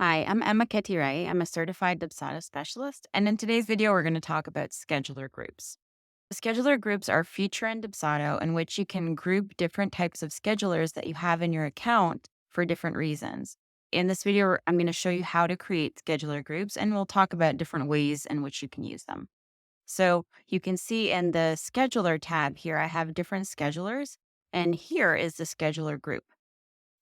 Hi, I'm Emma Ketiray. I'm a certified Dubsado specialist, and in today's video, we're going to talk about scheduler groups. Scheduler groups are a feature in Dubsado in which you can group different types of schedulers that you have in your account for different reasons. In this video, I'm going to show you how to create scheduler groups, and we'll talk about different ways in which you can use them. So you can see in the scheduler tab here, I have different schedulers, and here is the scheduler group.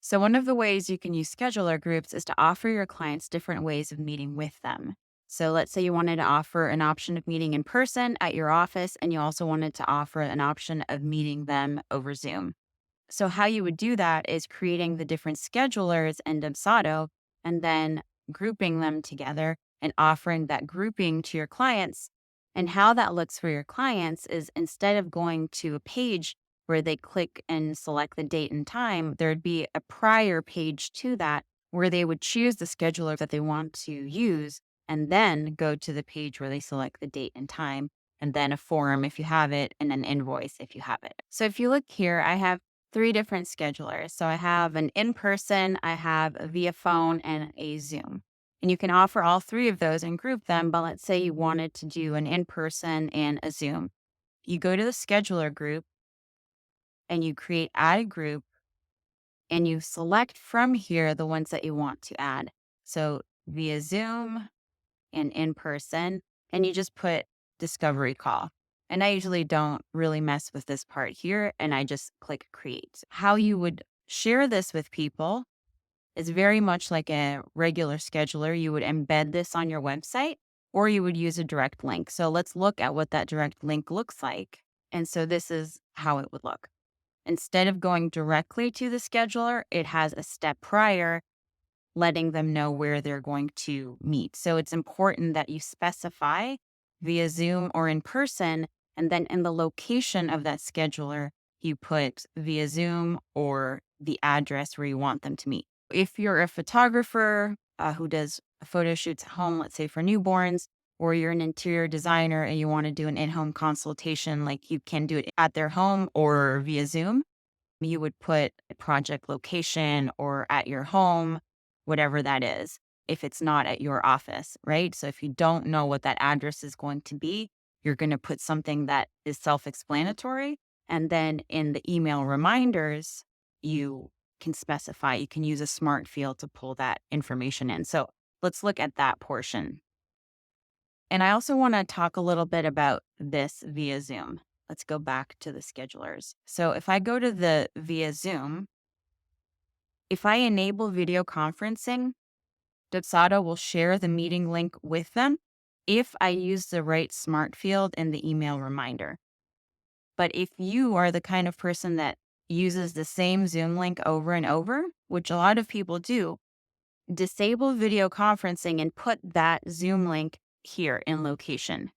So, one of the ways you can use scheduler groups is to offer your clients different ways of meeting with them. So, let's say you wanted to offer an option of meeting in person at your office, and you also wanted to offer an option of meeting them over Zoom. So, how you would do that is creating the different schedulers in Dubsado and then grouping them together and offering that grouping to your clients. And how that looks for your clients is instead of going to a page where they click and select the date and time, there'd be a prior page to that where they would choose the scheduler that they want to use and then go to the page where they select the date and time, and then a form if you have it, and an invoice if you have it. So if you look here, I have three different schedulers. So I have an in person, I have a via phone, and a Zoom. And you can offer all three of those and group them. But let's say you wanted to do an in person and a Zoom. You go to the scheduler group and you create add a group and you select from here the ones that you want to add. So via Zoom and in person, and you just put discovery call. And I usually don't really mess with this part here, and I just click create. How you would share this with people is very much like a regular scheduler. You would embed this on your website or you would use a direct link. So let's look at what that direct link looks like. And so this is how it would look. Instead of going directly to the scheduler, it has a step prior letting them know where they're going to meet. So it's important that you specify via Zoom or in person, and then in the location of that scheduler, you put via Zoom or the address where you want them to meet. If you're a photographer who does photo shoots at home, let's say for newborns, or you're an interior designer and you want to do an in home consultation, like you can do it at their home or via Zoom, you would put a project location or at your home, whatever that is, if it's not at your office, right? So if you don't know what that address is going to be, you're going to put something that is self explanatory. And then in the email reminders, you can specify, you can use a smart field to pull that information in. So let's look at that portion. And I also want to talk a little bit about this via Zoom. Let's go back to the schedulers. So if I go to the via Zoom, if I enable video conferencing, Dubsado will share the meeting link with them if I use the right smart field in the email reminder. But if you are the kind of person that uses the same Zoom link over and over, which a lot of people do, disable video conferencing and put that Zoom link here in location.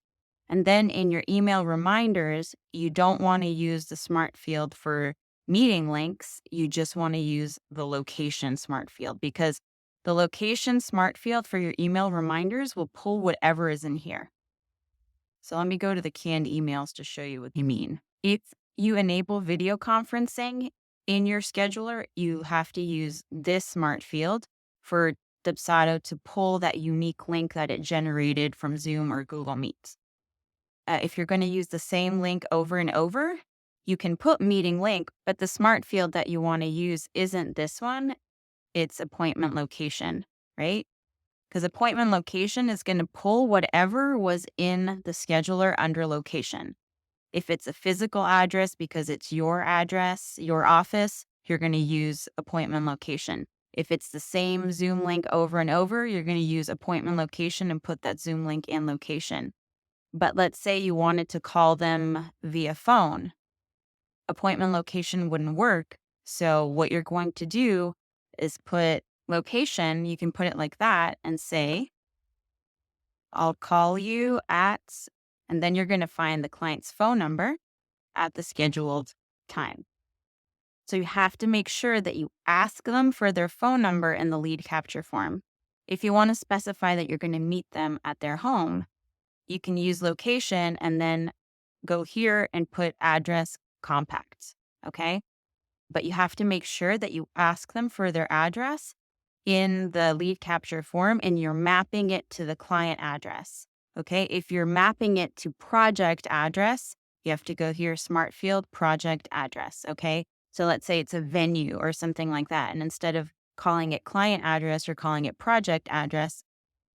And then in your email reminders, you don't want to use the smart field for meeting links. You just want to use the location smart field because the location smart field for your email reminders will pull whatever is in here. So let me go to the canned emails to show you what you mean. If you enable video conferencing in your scheduler, you have to use this smart field for Dubsado to pull that unique link that it generated from Zoom or Google Meet. If you're going to use the same link over and over, you can put meeting link, but the smart field that you want to use isn't this one. It's appointment location, right? Because appointment location is going to pull whatever was in the scheduler under location. If it's a physical address because it's your address, your office, you're going to use appointment location. If it's the same Zoom link over and over, you're going to use appointment location and put that Zoom link in location. But let's say you wanted to call them via phone. Appointment location wouldn't work. So what you're going to do is put location, you can put it like that and say, I'll call you at, and then you're going to find the client's phone number at the scheduled time. So you have to make sure that you ask them for their phone number in the lead capture form. If you want to specify that you're going to meet them at their home, you can use location and then go here and put address compact. Okay. But you have to make sure that you ask them for their address in the lead capture form and you're mapping it to the client address. Okay. If you're mapping it to project address, you have to go here, smart field, project address. Okay. So let's say it's a venue or something like that. And instead of calling it client address or calling it project address,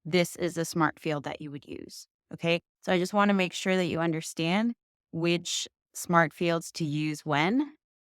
this is the smart field that you would use. Okay. So I just want to make sure that you understand which smart fields to use when.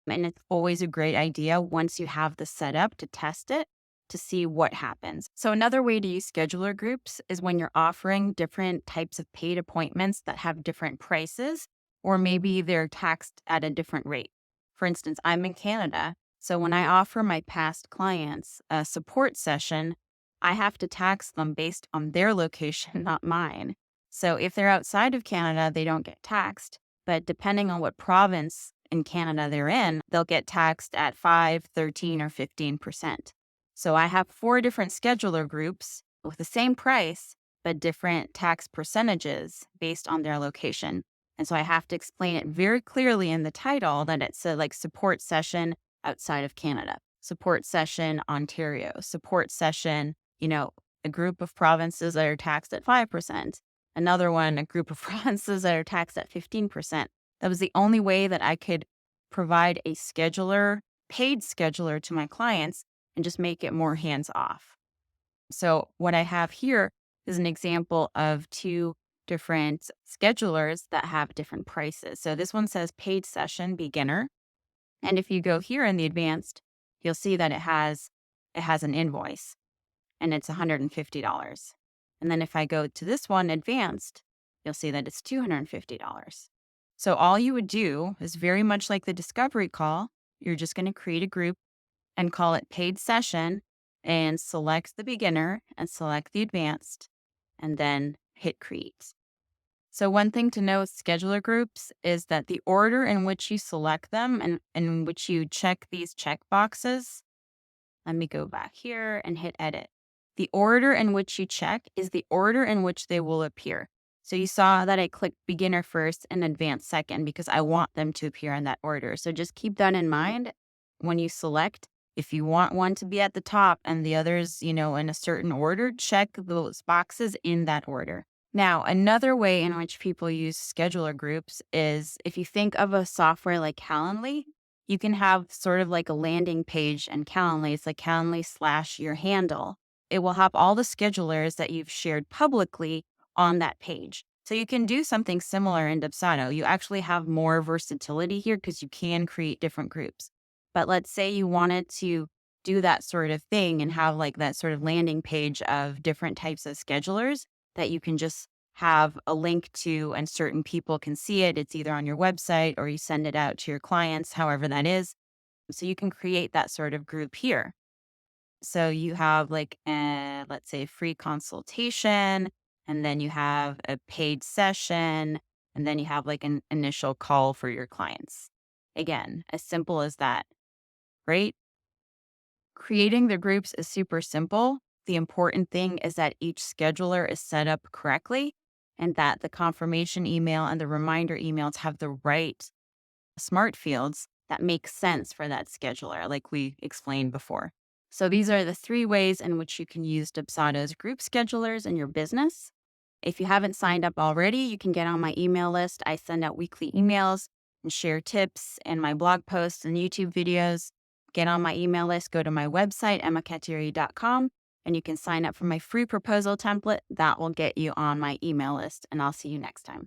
And it's always a great idea once you have the setup to test it to see what happens. So another way to use scheduler groups is when you're offering different types of paid appointments that have different prices, or maybe they're taxed at a different rate. For instance, I'm in Canada. So when I offer my past clients a support session, I have to tax them based on their location, not mine. So if they're outside of Canada, they don't get taxed. But depending on what province in Canada they're in, they'll get taxed at 5, 13, or 15%. So I have 4 different scheduler groups with the same price, but different tax percentages based on their location. And so I have to explain it very clearly in the title that it's a like support session outside of Canada, support session Ontario, support session, a group of provinces that are taxed at 5%, another one, a group of provinces that are taxed at 15%. That was the only way that I could provide a scheduler, paid scheduler to my clients and just make it more hands off. So what I have here is an example of 2 different schedulers that have different prices. So this one says paid session beginner. And if you go here in the advanced, you'll see that it has an invoice and it's $150. And then if I go to this one advanced, you'll see that it's $250. So all you would do is very much like the discovery call. You're just going to create a group and call it paid session and select the beginner and select the advanced and then hit create. So one thing to know with scheduler groups is that the order in which you select them and in which you check these check boxes, let me go back here and hit edit. The order in which you check is the order in which they will appear. So you saw that I clicked beginner first and advanced second because I want them to appear in that order. So just keep that in mind when you select. If you want one to be at the top and the others, in a certain order, check those boxes in that order. Now, another way in which people use scheduler groups is if you think of a software like Calendly, you can have sort of like a landing page and Calendly. It's like Calendly / your handle. It will have all the schedulers that you've shared publicly on that page. So you can do something similar in Dubsado. You actually have more versatility here because you can create different groups. But let's say you wanted to do that sort of thing and have like that sort of landing page of different types of schedulers that you can just have a link to and certain people can see it. It's either on your website or you send it out to your clients, however that is. So you can create that sort of group here. So you have like, let's say, a free consultation, and then you have a paid session, and then you have like an initial call for your clients. Again, as simple as that, right? Creating the groups is super simple. The important thing is that each scheduler is set up correctly and that the confirmation email and the reminder emails have the right smart fields that make sense for that scheduler, like we explained before. So these are the 3 ways in which you can use Dubsado's group schedulers in your business. If you haven't signed up already, you can get on my email list. I send out weekly emails and share tips and my blog posts and YouTube videos. Get on my email list, go to my website, emmacattieri.com, and you can sign up for my free proposal template. That will get you on my email list, and I'll see you next time.